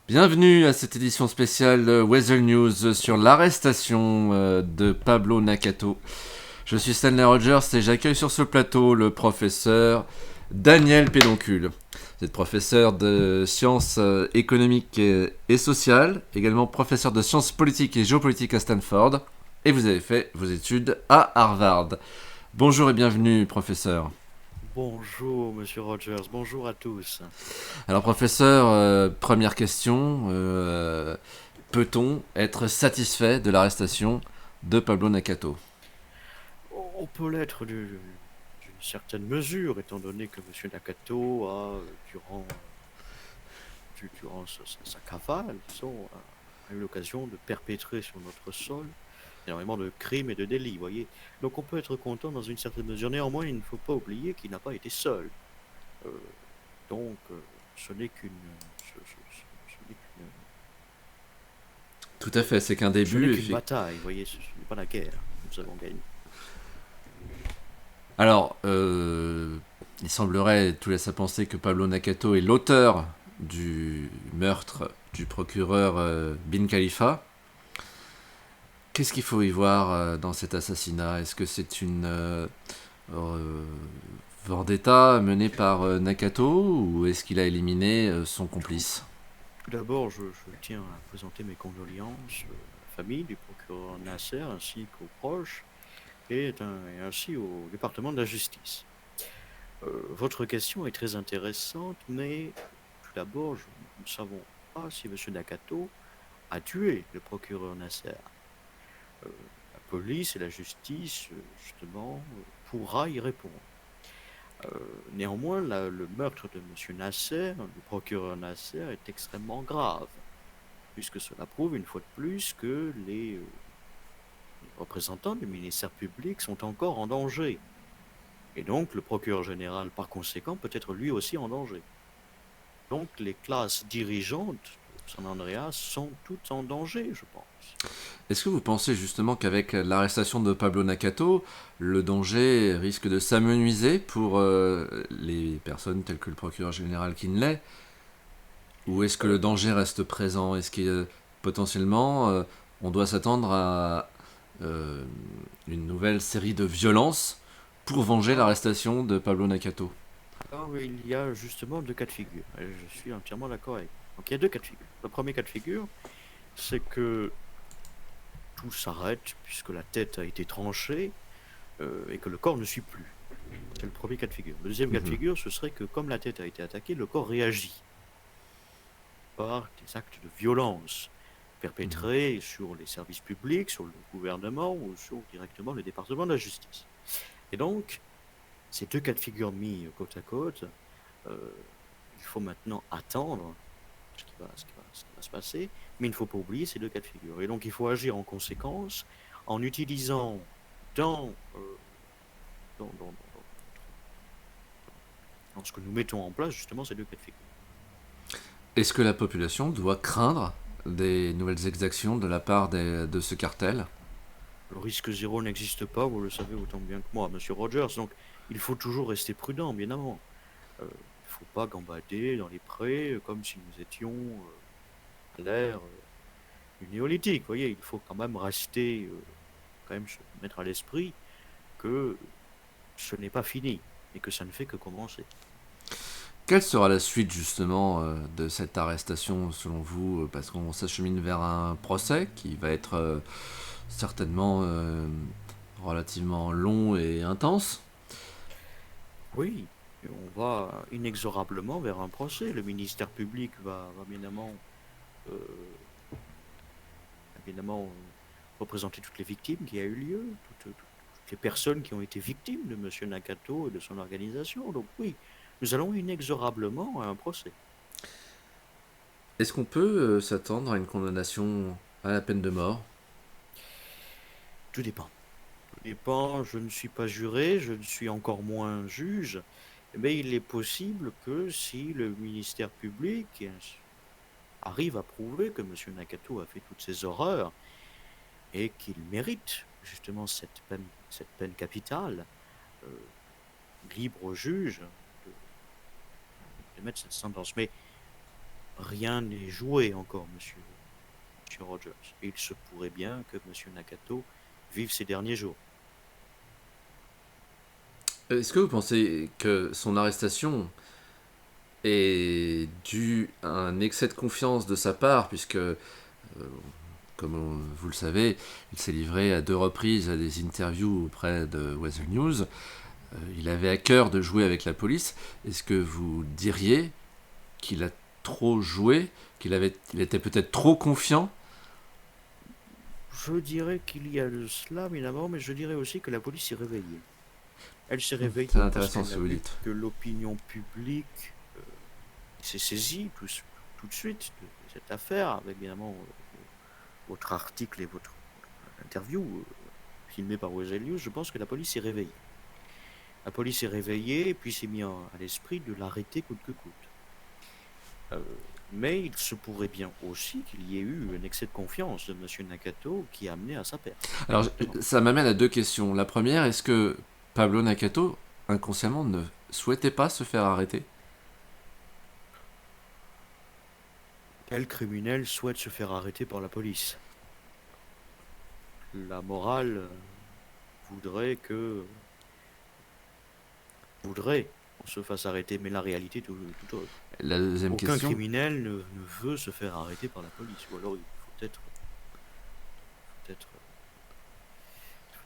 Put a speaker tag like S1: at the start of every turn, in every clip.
S1: Bienvenue à cette édition spéciale Weather News sur l'arrestation de Pablo Nakato. Je suis Stanley Rogers et j'accueille sur ce plateau le professeur Daniel Pédoncule. Vous êtes professeur de sciences économiques et sociales, également professeur de sciences politiques et géopolitiques à Stanford, et vous avez fait vos études à Harvard. Bonjour et bienvenue, professeur.
S2: Bonjour, monsieur Rogers, bonjour à tous.
S1: Alors, professeur, première question. Peut-on être satisfait de l'arrestation de Pablo Nakato?
S2: On peut l'être d'une certaine mesure, étant donné que monsieur Nakato a, durant sa cavale, disons, a eu l'occasion de perpétrer sur notre sol énormément de crimes et de délits, voyez. Donc on peut être content dans une certaine mesure. Néanmoins, il ne faut pas oublier qu'il n'a pas été seul. Euh, donc, ce n'est ce n'est
S1: Tout à fait, c'est qu'un
S2: ce n'est
S1: début.
S2: qu'une bataille, voyez, ce n'est pas la guerre que nous avons gagnée.
S1: Alors, il semblerait, tout laisse à penser que Pablo Nakato est l'auteur du meurtre du procureur Bin Khalifa. Qu'est-ce qu'il faut y voir dans cet assassinat? Est-ce que c'est une euh, vendetta menée par Nakato ou est-ce qu'il a éliminé son
S2: Tout,
S1: complice?
S2: Tout d'abord, je tiens à présenter mes condoléances à la famille du procureur Nasser ainsi qu'aux proches et ainsi au département de la justice. Votre question est très intéressante, mais tout d'abord, nous ne savons pas si M. Nakato a tué le procureur Nasser. Euh, la police et la justice, justement, pourra y répondre. Néanmoins, le meurtre de M. Nasser, du procureur Nasser, est extrêmement grave, puisque cela prouve une fois de plus que les représentants du ministère public sont encore en danger. Et donc le procureur général, par conséquent, peut être lui aussi en danger. Donc les classes dirigeantes de San Andreas sont toutes en danger, je pense.
S1: Est-ce que vous pensez justement qu'avec l'arrestation de Pablo Nakato, le danger risque de s'amenuiser pour les personnes telles que le procureur général Kinley? Ou est-ce que
S2: Euh,
S1: le danger reste présent? Est-ce que potentiellement on doit s'attendre à euh, une nouvelle série de violences pour venger
S2: ah,
S1: l'arrestation de Pablo Nakato?
S2: oui, il y a justement deux cas de figure. Et je suis entièrement d'accord avec vous. Donc il y a deux cas de figure. Le premier cas de figure, c'est que tout s'arrête puisque la tête a été tranchée et que le corps ne suit plus. C'est le premier cas de figure. Le deuxième cas de
S1: Mhm,
S2: figure, ce serait que comme la tête a été attaquée, le corps réagit par des actes de violence
S1: mhm.
S2: perpétrés sur les services publics, sur le gouvernement ou sur directement le département de la justice. Et donc, ces deux cas de figure mis côte à côte, euh, il faut maintenant attendre ce qui va se passer, mais il ne faut pas oublier ces deux cas de figure. Et donc, il faut agir en conséquence en utilisant dans, dans, dans, dans, dans ce que nous mettons en place justement ces deux cas de figure.
S1: Est-ce que la population doit craindre des nouvelles exactions de la part de ce cartel?
S2: Le risque zéro n'existe pas, vous le savez autant bien que moi, monsieur Rogers. Donc, il faut toujours rester prudent, bien évidemment. Il ne faut pas gambader dans les prés comme si nous étions à l'ère du néolithique. Vous voyez, il faut quand même rester, quand même se mettre à l'esprit que ce n'est pas fini et que ça ne fait que commencer.
S1: Quelle sera la suite justement de cette arrestation selon vous? Parce qu'on s'achemine vers un procès qui va être certainement relativement long et intense.
S2: Oui, et on va inexorablement vers un procès. Le ministère public va euh, évidemment représenter toutes les victimes qui a eu lieu, toutes les personnes qui ont été victimes de M. Nakato et de son organisation. Donc oui, nous allons inexorablement à un procès.
S1: Est-ce qu'on peut s'attendre à une condamnation à la peine de mort?
S2: Tout dépend. Tout dépend, je ne suis pas juré, je ne suis encore moins juge, mais il est possible que si le ministère public arrive à prouver que M. Nakato a fait toutes ces horreurs et qu'il mérite justement cette peine capitale, euh, libre au juge de d'émettre cette sentence. Mais rien n'est joué encore, monsieur Rogers. Et il se pourrait bien que monsieur Nakato vive ses derniers jours.
S1: Est-ce que vous pensez que son arrestation est due à un excès de confiance de sa part, puisque, comme vous le savez, il s'est livré à 2 reprises à des interviews auprès de Weather News. Il avait à cœur de jouer avec la police. Est-ce que vous diriez qu'il a trop joué, il était peut-être trop confiant?
S2: Je dirais qu'il y a de cela, évidemment, mais je dirais aussi que la police s'est réveillée. Elle s'est
S1: C'est
S2: réveillée parce
S1: intéressant ce
S2: qu'elle
S1: que
S2: a
S1: vous
S2: vu
S1: dites.
S2: que l'opinion publique s'est saisie tout de suite de cette affaire, avec évidemment votre article et votre interview filmée par Weasel News. Je pense que la police s'est réveillée. La police s'est réveillée et puis s'est mis à l'esprit de l'arrêter coûte que coûte. Mais il se pourrait bien aussi qu'il y ait eu un excès de confiance de M. Nakato qui a amené à sa perte.
S1: Alors,
S2: Exactement.
S1: ça m'amène à 2 questions. La première, est-ce que Pablo Nakato, inconsciemment, ne souhaitait pas se faire arrêter?
S2: Quel criminel souhaite se faire arrêter par la police? La morale voudrait qu'on se fasse arrêter, mais la réalité est tout autre.
S1: La deuxième
S2: Aucun
S1: question,
S2: criminel ne veut se faire arrêter par la police, ou alors il faut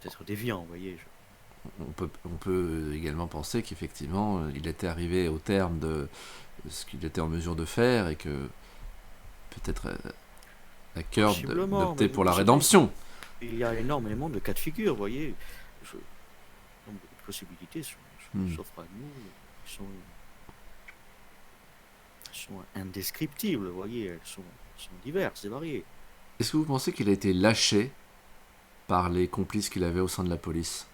S2: être déviant, vous voyez.
S1: on peut également penser qu'effectivement, il était arrivé au terme de ce qu'il était en mesure de faire et que peut-être à cœur
S2: Possiblement, mais
S1: d'opter pour la
S2: vous savez,
S1: rédemption.
S2: il y a énormément de cas de figure, vous voyez. Le nombre de possibilités s'offrent à nous, sont indescriptibles, vous voyez, elles sont diverses et variées.
S1: Est-ce que vous pensez qu'il a été lâché par les complices qu'il avait au sein de la police?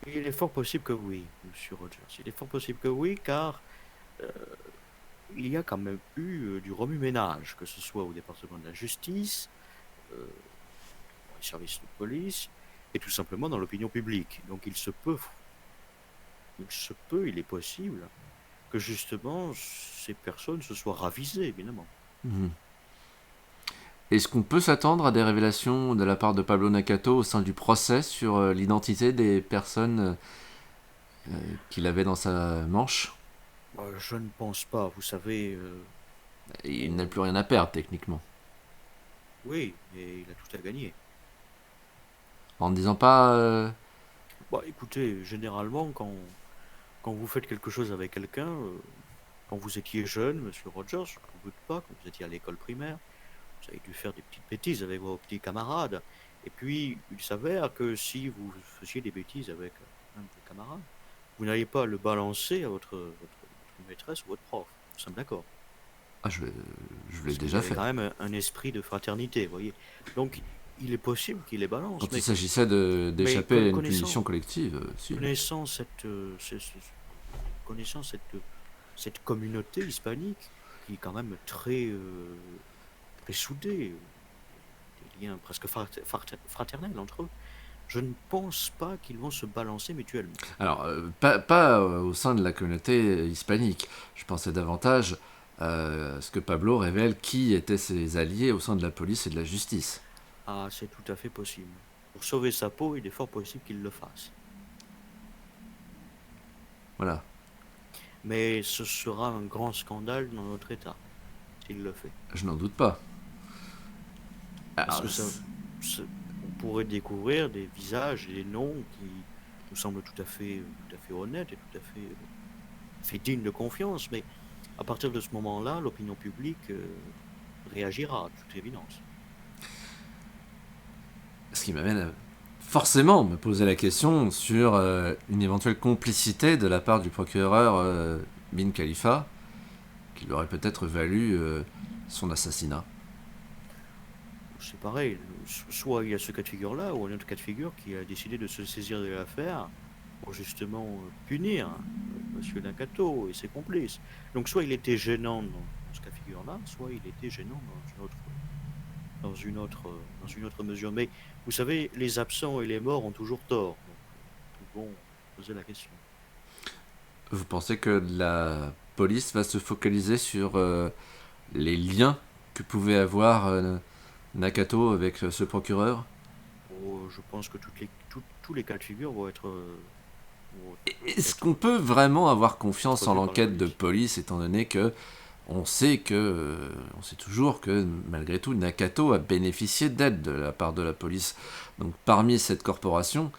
S2: Il est fort possible que oui, monsieur Rogers. Il est fort possible que oui, car euh, il y a quand même eu du remue-ménage, que ce soit au département de la justice, dans les services de police, et tout simplement dans l'opinion publique. Donc il est possible que justement ces personnes se soient ravisées, évidemment.
S1: Est-ce qu'on peut s'attendre à des révélations de la part de Pablo Nakato au sein du procès sur l'identité des personnes qu'il avait dans sa manche?
S2: Je ne pense pas, vous savez,
S1: Il n'a plus rien à perdre techniquement.
S2: oui, mais il a tout à gagner.
S1: En ne disant pas...
S2: Bah, écoutez, généralement, quand vous faites quelque chose avec quelqu'un, quand vous étiez jeune, monsieur Rogers, je ne doute pas, quand vous étiez à l'école primaire, vous avez dû faire des petites bêtises avec vos petits camarades. Et puis, il s'avère que si vous faisiez des bêtises avec un de vos camarades, vous n'allez pas le balancer à votre maîtresse ou votre prof. Nous sommes d'accord.
S1: Ah, je l'ai
S2: Parce qu'il y
S1: déjà
S2: avait
S1: fait.
S2: quand même un esprit de fraternité, vous voyez. Donc, il est possible qu'il les balance,
S1: Quand il s'agissait d'échapper à une punition collective, si.
S2: connaissant connaissant cette communauté hispanique qui est quand même très soudée, des liens presque fraternels entre eux, je ne pense pas qu'ils vont se balancer mutuellement.
S1: Alors, pas au sein de la communauté hispanique. Je pensais davantage à ce que Pablo révèle qui étaient ses alliés au sein de la police et de la justice.
S2: Ah, c'est tout à fait possible. Pour sauver sa peau, il est fort possible qu'il le fasse.
S1: Voilà.
S2: Mais ce sera un grand scandale dans notre État, s'il le fait.
S1: Je n'en doute pas.
S2: Parce
S1: Alors,
S2: que on pourrait découvrir des visages et des noms qui nous semblent tout à fait honnêtes et fait dignes de confiance. Mais à partir de ce moment-là, l'opinion publique réagira, de toute évidence.
S1: ce qui m'amène à forcément me poser la question sur une éventuelle complicité de la part du procureur Bin Khalifa, qui lui aurait peut-être valu son assassinat.
S2: C'est pareil, soit il y a ce cas de figure-là, ou un autre cas de figure qui a décidé de se saisir de l'affaire pour justement punir M. Nakato et ses complices. Donc soit il était gênant dans ce cas de figure-là, soit il était gênant dans une autre mesure. Mais vous savez, les absents et les morts ont toujours tort. Donc, nous pouvons poser la question.
S1: Vous pensez que la police va se focaliser sur les liens que pouvait avoir Nakato avec ce procureur.
S2: Je pense que tous les cas de figure vont
S1: Est-ce qu'on peut vraiment avoir confiance en
S2: introduits par la
S1: l'enquête de
S2: police.
S1: police, étant donné que on sait toujours que malgré tout Nakato a bénéficié d'aide de la part de la police. Donc parmi cette corporation,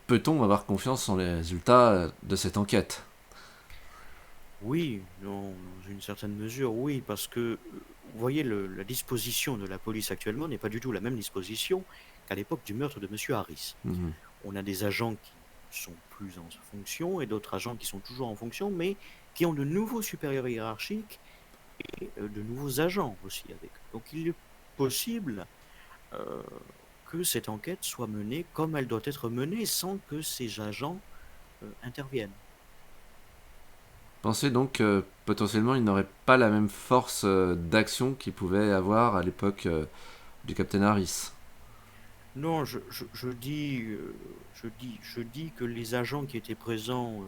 S1: peut-on avoir confiance en les résultats de cette enquête?
S2: Oui, dans une certaine mesure, oui, parce que vous voyez, la disposition de la police actuellement n'est pas du tout la même disposition qu'à l'époque du meurtre de Monsieur Harris.
S1: Mhm.
S2: On a des agents qui sont plus en fonction et d'autres agents qui sont toujours en fonction, mais qui ont de nouveaux supérieurs hiérarchiques et de nouveaux agents aussi avec eux. Donc il est possible euh, que cette enquête soit menée comme elle doit être menée sans que ces agents interviennent.
S1: Pensez donc que potentiellement il n'aurait pas la même force d'action qu'il pouvait avoir à l'époque du Captain Harris.
S2: Non, je dis que les agents qui étaient présents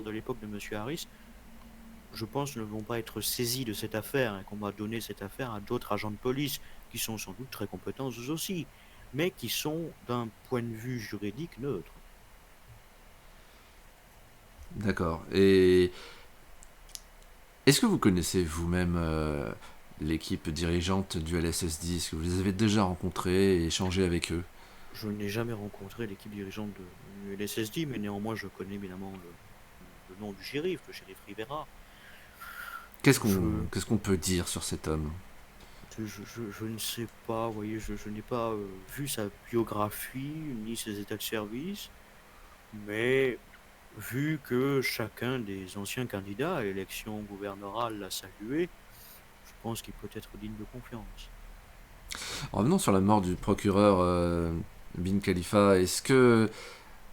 S2: de l'époque de Monsieur Harris, je pense, ne vont pas être saisis de cette affaire et qu'on va donner cette affaire à d'autres agents de police qui sont sans doute très compétents eux aussi, mais qui sont d'un point de vue juridique neutre.
S1: D'accord. Et est-ce que vous connaissez vous-même l'équipe dirigeante du LSSD? Est-ce que vous les avez déjà rencontrés et échangé avec eux?
S2: Je n'ai jamais rencontré l'équipe dirigeante de l'SSD, mais néanmoins je connais évidemment le nom du shérif, le shérif Rivera. Je,
S1: Qu'est-ce qu'on peut dire sur cet homme?
S2: je ne sais pas, vous voyez, je n'ai pas vu sa biographie ni ses états de service, mais vu que chacun des anciens candidats à l'élection gouverneur l'a salué, je pense qu'il peut être digne de confiance.
S1: Revenons sur la mort du procureur Bin Khalifa. Est-ce que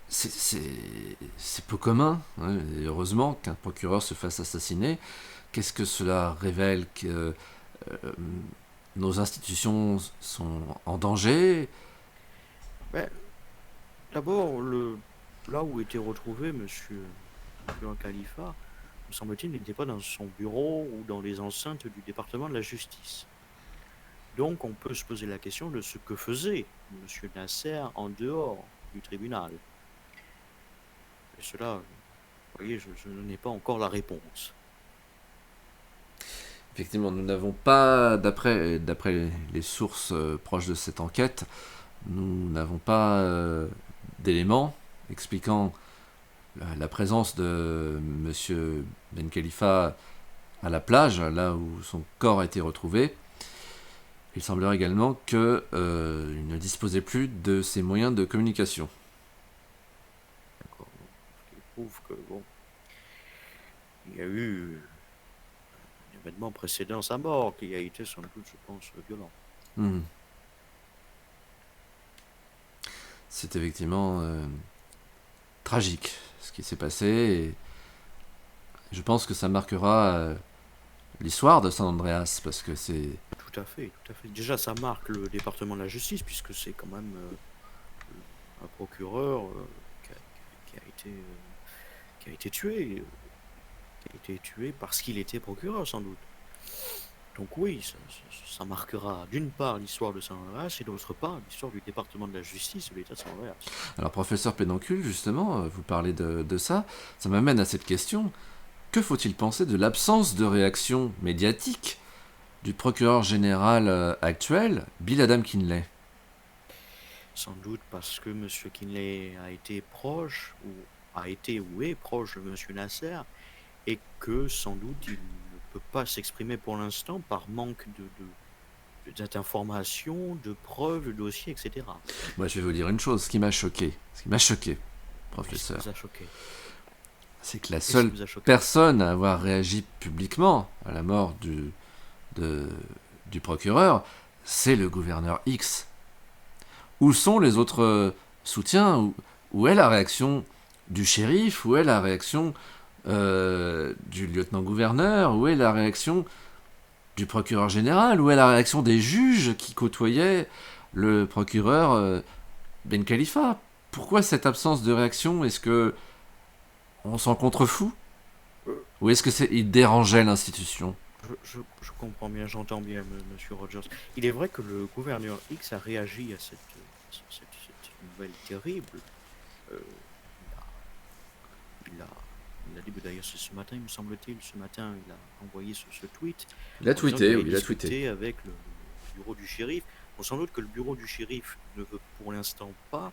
S1: c'est peu commun, hein, et heureusement, qu'un procureur se fasse assassiner? Qu'est-ce que cela révèle que nos institutions sont en danger?
S2: Ben, d'abord, là où était retrouvé Monsieur Khalifa, me semble-t-il, n'était pas dans son bureau ou dans les enceintes du département de la justice. Donc on peut se poser la question de ce que faisait Monsieur Nasser en dehors du tribunal. Et cela, vous voyez, je n'en ai pas encore la réponse.
S1: Effectivement, nous n'avons pas, d'après les sources proches de cette enquête, nous n'avons pas d'éléments expliquant la présence de Monsieur Ben Khalifa à la plage, là où son corps a été retrouvé. Il semblerait également qu'il ne disposait plus de ses moyens de communication.
S2: D'accord. Ce qui prouve que bon, il y a eu un événement précédent sa mort qui a été sans doute, je pense, violent.
S1: Hmm. C'est effectivement tragique ce qui s'est passé, et je pense que ça marquera l'histoire de San Andreas, parce que c'est...
S2: Tout à fait, tout à fait. Déjà, ça marque le département de la justice puisque c'est quand même un procureur qui a, qui a été, qui a été tué, qui a été tué parce qu'il était procureur sans doute. Donc oui, ça marquera d'une part l'histoire de San Andreas et d'autre part l'histoire du département de la justice de l'État de San Andreas.
S1: Alors, professeur Pédoncule, justement, vous parlez de ça, ça m'amène à cette question. Que faut-il penser de l'absence de réaction médiatique du procureur général actuel, Bill Adam Kinley?
S2: Sans doute parce que M. Kinley a été proche, ou a été ou est proche de M. Nasser, et que sans doute il ne peut pas s'exprimer pour l'instant par manque d'informations, de preuves, de dossiers, etc.
S1: Moi, je vais vous dire une chose, ce qui m'a choqué,
S2: Qu'est-ce qui
S1: professeur,
S2: vous a choqué?
S1: c'est que la
S2: Qu'est-ce qui
S1: seule
S2: vous a choqué?
S1: personne à avoir réagi publiquement à la mort de- du procureur, c'est le gouverneur X. Où sont les autres soutiens? Où est la réaction du shérif? Où est la réaction du lieutenant-gouverneur? Où est la réaction du procureur général? Où est la réaction des juges qui côtoyaient le procureur Ben Khalifa? Pourquoi cette absence de réaction? Est-ce que on s'en contrefou?
S2: Euh,
S1: Ou est-ce que il dérangeait l'institution?
S2: je comprends bien, j'entends bien, monsieur Rogers. Il est vrai que le gouverneur X a réagi à cette nouvelle terrible. Euh, il a, il a, il a dit, d'ailleurs, c'est ce matin, il me semble-t-il, ce matin, il a envoyé ce tweet
S1: Il a
S2: en disant qu'il
S1: tweeté, oui,
S2: allait
S1: il a tweeté.
S2: discuter avec le bureau du shérif. Bon, sans doute que le bureau du shérif ne veut pour l'instant pas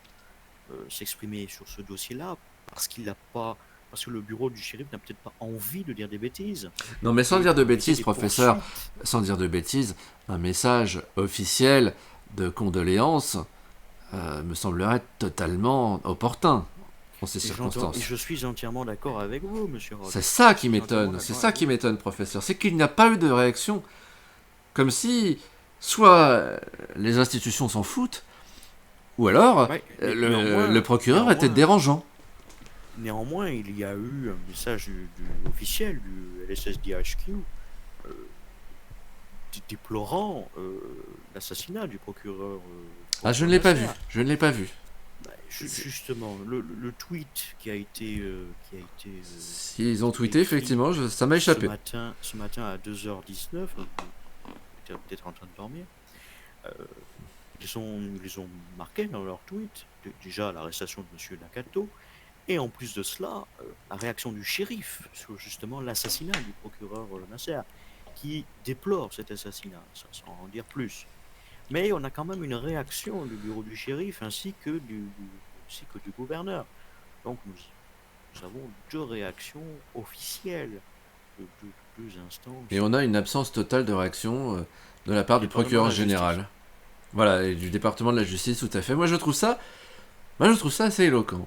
S2: s'exprimer sur ce dossier-là parce qu'il n'a pas, parce que le bureau du shérif n'a peut-être pas envie de dire des bêtises
S1: Non, mais sans
S2: et
S1: dire de
S2: pour éviter
S1: bêtises,
S2: des
S1: professeur,
S2: poursuites.
S1: sans dire de bêtises, un message officiel de condoléances me semblerait totalement opportun en ces
S2: Et j'entends, et
S1: circonstances.
S2: je suis entièrement d'accord avec vous, monsieur
S1: C'est
S2: Rogers.
S1: ça
S2: Je
S1: qui
S2: suis entièrement
S1: m'étonne, c'est
S2: d'accord
S1: ça
S2: avec
S1: qui
S2: vous.
S1: m'étonne, professeur. C'est qu'il n'y a pas eu de réaction. Comme si, soit les institutions s'en foutent, ou alors
S2: Ouais,
S1: le procureur était
S2: néanmoins,
S1: dérangeant.
S2: néanmoins, il y a eu un message officiel du LSSDHQ euh, déplorant l'assassinat du
S1: Ah, je
S2: procureur
S1: ne l'ai pas vu,
S2: Nasser.
S1: je ne l'ai pas vu.
S2: Bah, justement, le tweet
S1: S'ils ont tweeté,
S2: écrit
S1: effectivement, ça m'a échappé.
S2: ce matin à 2h19, donc vous étiez peut-être en train de dormir, euh, ils ont marqué dans leur tweet déjà l'arrestation de M. Nakato, et en plus de cela, la réaction du shérif sur justement l'assassinat du procureur Nasser, qui déplore cet assassinat, sans en dire plus. Mais on a quand même une réaction du bureau du shérif ainsi que du gouverneur. Donc nous avons deux réactions officielles de deux
S1: Et
S2: instances
S1: on a une absence totale de réaction de la part
S2: du
S1: du
S2: département de
S1: procureur
S2: la justice.
S1: général. Voilà, et du département de la justice, tout à fait. Moi, je trouve ça assez éloquent.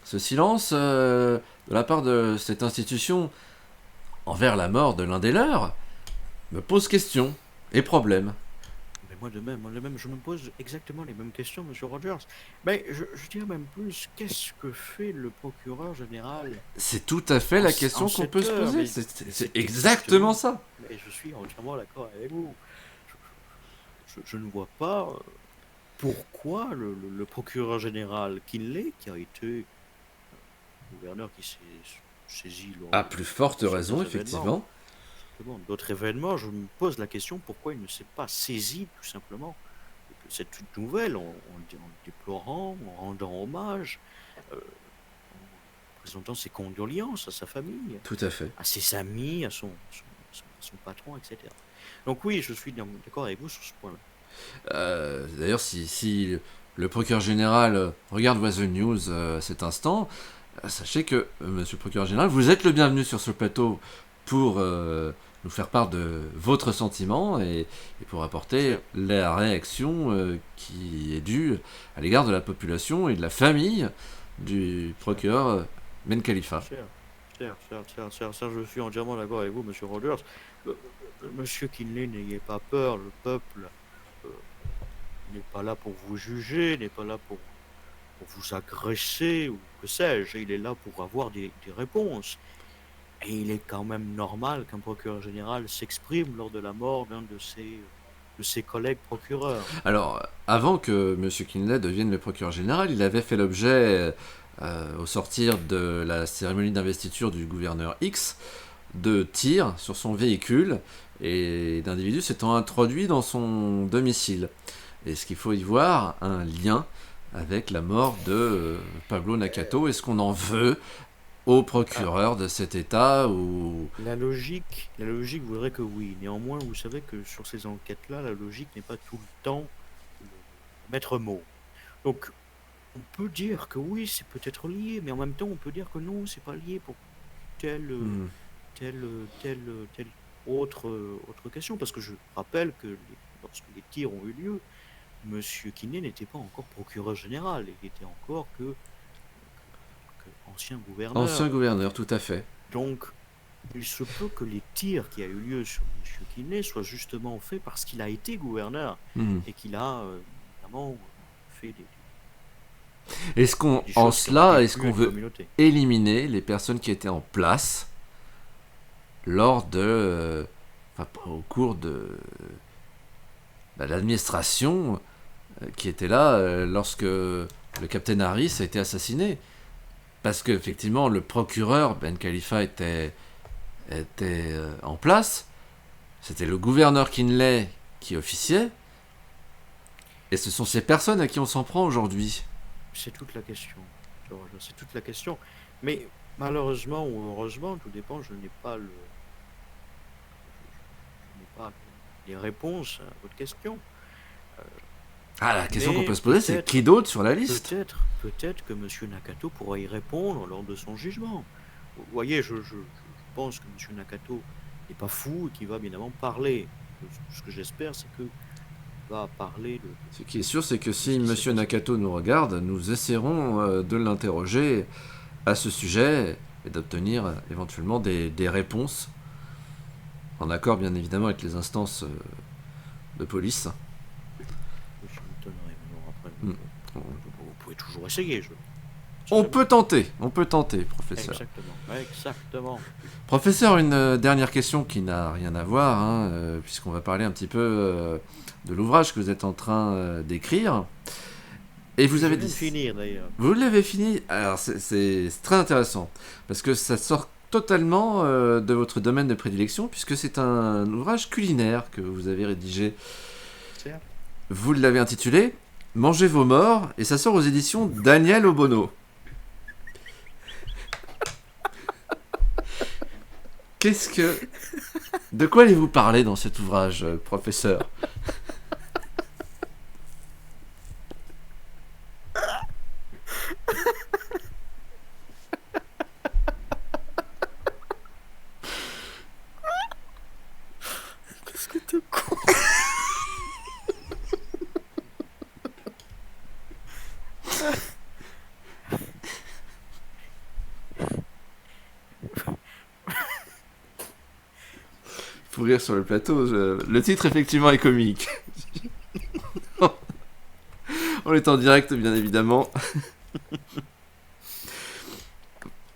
S1: Ce silence de la part de cette institution envers la mort de l'un des leurs me pose question et problème.
S2: Mais moi de même, je me pose exactement les mêmes questions, Monsieur Rogers. Mais je dirais même plus, qu'est-ce que fait le procureur général
S1: C'est tout à fait la
S2: en
S1: question qu'on peut
S2: cette
S1: se
S2: heure?
S1: poser.
S2: Mais
S1: C'est
S2: c'est
S1: exactement
S2: exactement.
S1: ça.
S2: Mais je suis entièrement d'accord avec vous. Je ne vois pas pourquoi le procureur général Kinley, qui a été gouverneur qui s'est saisi
S1: À
S2: lors
S1: plus forte raison,
S2: d'autres événements,
S1: effectivement.
S2: d'autres événements, je me pose la question pourquoi il ne s'est pas saisi tout simplement de cette nouvelle en déplorant, en rendant hommage, en présentant ses condoléances à sa famille,
S1: Tout à fait.
S2: à ses amis, à son patron, etc. Donc oui, je suis d'accord avec vous sur ce point-là.
S1: D'ailleurs, si le procureur général regarde Weather News à cet instant, sachez que, monsieur le procureur général, vous êtes le bienvenu sur ce plateau pour nous faire part de votre sentiment et pour apporter
S2: Cher,
S1: la réaction qui est due à l'égard de la population et de la famille du
S2: cher,
S1: procureur Ben Khalifa.
S2: cher, cher, je suis entièrement d'accord avec vous, monsieur Rogers. Monsieur Kinley, n'ayez pas peur, le peuple euh, n'est pas là pour vous juger, n'est pas là pour vous agresser ou que sais-je, il est là pour avoir des réponses. Et il est quand même normal qu'un procureur général s'exprime lors de la mort d'un de ses collègues procureurs.
S1: Alors, avant que monsieur Kinley devienne le procureur général, il avait fait l'objet, au sortir de la cérémonie d'investiture du gouverneur X, de tirs sur son véhicule et d'individus s'étant introduits dans son domicile. Est-ce qu'il faut y voir un lien avec la mort de Pablo Nakato? Est-ce qu'on en veut au
S2: Ah,
S1: procureur de cet état ou...
S2: la logique voudrait que oui. Néanmoins, vous savez que sur ces enquêtes-là, la logique n'est pas tout le temps le maître mot. Donc, on peut dire que oui, c'est peut-être lié, mais en même temps, on peut dire que non, c'est pas lié pour telle,
S1: Hmm,
S2: telle autre question. Parce que je rappelle que lorsque les tirs ont eu lieu, Monsieur Kiné n'était pas encore procureur général, il était encore que ancien
S1: ancien
S2: gouverneur.
S1: gouverneur, tout à fait.
S2: Donc, il se peut que les tirs qui a eu lieu sur Monsieur Kiné soient justement faits parce qu'il a été gouverneur
S1: Hmm.
S2: et qu'il a évidemment fait
S1: Est-ce qu'on,
S2: des
S1: en
S2: choses qui ont été
S1: cela, est-ce
S2: plues à
S1: qu'on
S2: une
S1: veut
S2: communauté.
S1: éliminer les personnes qui étaient en place lors de, enfin, au cours de l'administration qui était là lorsque le capitaine Harris a été assassiné? parce qu'effectivement, le procureur Ben Khalifa était en place. C'était le gouverneur Kinley qui officiait. Et ce sont ces personnes à qui on s'en prend aujourd'hui.
S2: C'est toute la question, Georges, c'est toute la question. Mais malheureusement ou heureusement, tout dépend, je n'ai pas les réponses à votre question.
S1: Ah, la question
S2: Mais
S1: qu'on peut se poser, c'est
S2: peut-être,
S1: qui d'autre sur la liste?
S2: peut-être que M. Nakato pourra y répondre lors de son jugement. Vous voyez, je pense que M. Nakato n'est pas fou et qu'il va bien évidemment parler. Ce que j'espère, c'est qu'il va parler
S1: Ce qui est sûr, c'est que
S2: de
S1: si
S2: ce qui
S1: M.
S2: s'est passé.
S1: Nakato nous regarde, nous essaierons de l'interroger à ce sujet et d'obtenir éventuellement des réponses, en accord bien évidemment avec les instances de police.
S2: Je m'étonnerais, mais bon, après,
S1: Mm.
S2: vous pouvez toujours essayer.
S1: On peut tenter, professeur.
S2: Exactement.
S1: Professeur, une dernière question qui n'a rien à voir, puisqu'on va parler un petit peu de l'ouvrage que vous êtes en train d'écrire. Et vous
S2: Je
S1: avez
S2: viens
S1: dit...
S2: de finir d'ailleurs.
S1: Vous l'avez fini. Alors c'est très intéressant, parce que ça sort totalement de votre domaine de prédilection, puisque c'est un ouvrage culinaire que vous avez rédigé.
S2: Certes.
S1: Vous l'avez intitulé « Mangez vos morts » et ça sort aux éditions Daniel Obono. De quoi allez-vous parler dans cet ouvrage, professeur?
S2: Qu'est-ce que t'es con.
S1: Faut rire sur le plateau. Le titre, effectivement, est comique. On est en direct, bien évidemment.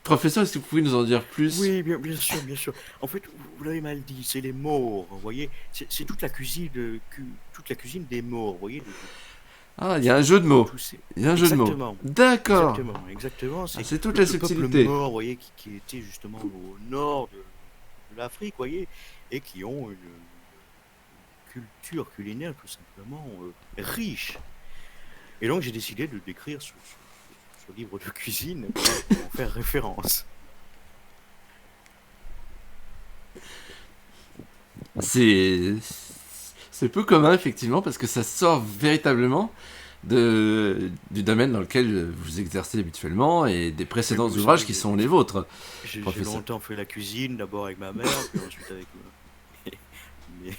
S1: Professeur, est-ce que vous pouvez nous en dire plus?
S2: Oui, bien sûr. En fait, vous l'avez mal dit, c'est les morts, vous voyez. C'est toute la cuisine, toute la cuisine des morts, vous voyez.
S1: Ah, il y a un jeu de mots.
S2: Tous ces-
S1: Il y a un jeu de mots.
S2: Exactement.
S1: D'accord.
S2: Exactement.
S1: Ah, c'est toute la
S2: le peuple
S1: subtilité.
S2: mort, vous voyez, qui était justement au nord de l'Afrique, vous voyez, et qui ont une culture culinaire tout simplement riche. Et donc j'ai décidé de d'écrire ce livre de cuisine pour en faire référence.
S1: C'est peu commun, effectivement, parce que ça sort véritablement du domaine dans lequel vous exercez habituellement et des précédents
S2: Vous
S1: ouvrages
S2: savez,
S1: qui sont les vôtres,
S2: j'ai
S1: professeur.
S2: longtemps fait la cuisine, d'abord avec ma mère, puis ensuite avec mes, mes-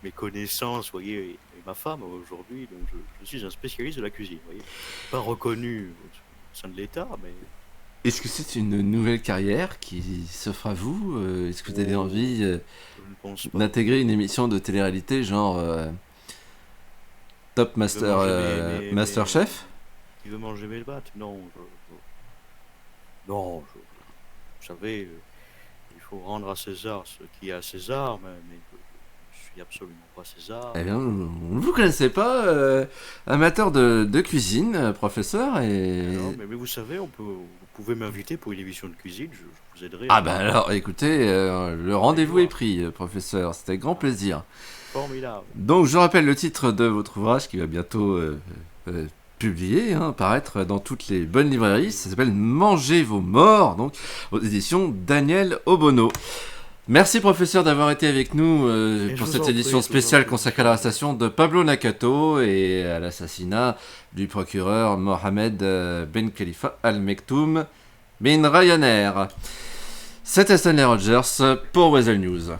S2: mes connaissances, vous voyez, et ma femme aujourd'hui. Donc je suis un spécialiste de la cuisine, vous voyez. Pas reconnu au sein de l'État, mais
S1: Est-ce que c'est une nouvelle carrière qui s'offre à vous? Est-ce que vous avez
S2: oh,
S1: envie
S2: je ne pense pas.
S1: d'intégrer une émission de télé-réalité genre Top
S2: Qui veut manger
S1: Master Chef?
S2: qui veut manger mes battes? Non, non, vous savez, il faut rendre à César ce qui est à César, mais je suis absolument pas César.
S1: Eh bien, on ne vous connaissait pas, amateur de cuisine, professeur, et...
S2: Non, mais vous savez, vous pouvez m'inviter pour une émission de cuisine, je vous aiderai.
S1: Ah ben alors, écoutez, le rendez-vous est pris, professeur, c'était avec grand plaisir.
S2: Formidable.
S1: Donc, je rappelle le titre de votre ouvrage qui va bientôt publier, paraître dans toutes les bonnes librairies. Ça s'appelle Mangez vos morts, donc aux éditions Daniel Obono. Merci professeur d'avoir été avec nous pour cette édition spéciale consacrée à l'arrestation de Pablo Nakato et à l'assassinat du procureur Mohamed Ben Khalifa Al Mektoum Ben Ryanair. C'était Stanley Rogers pour Weasel News.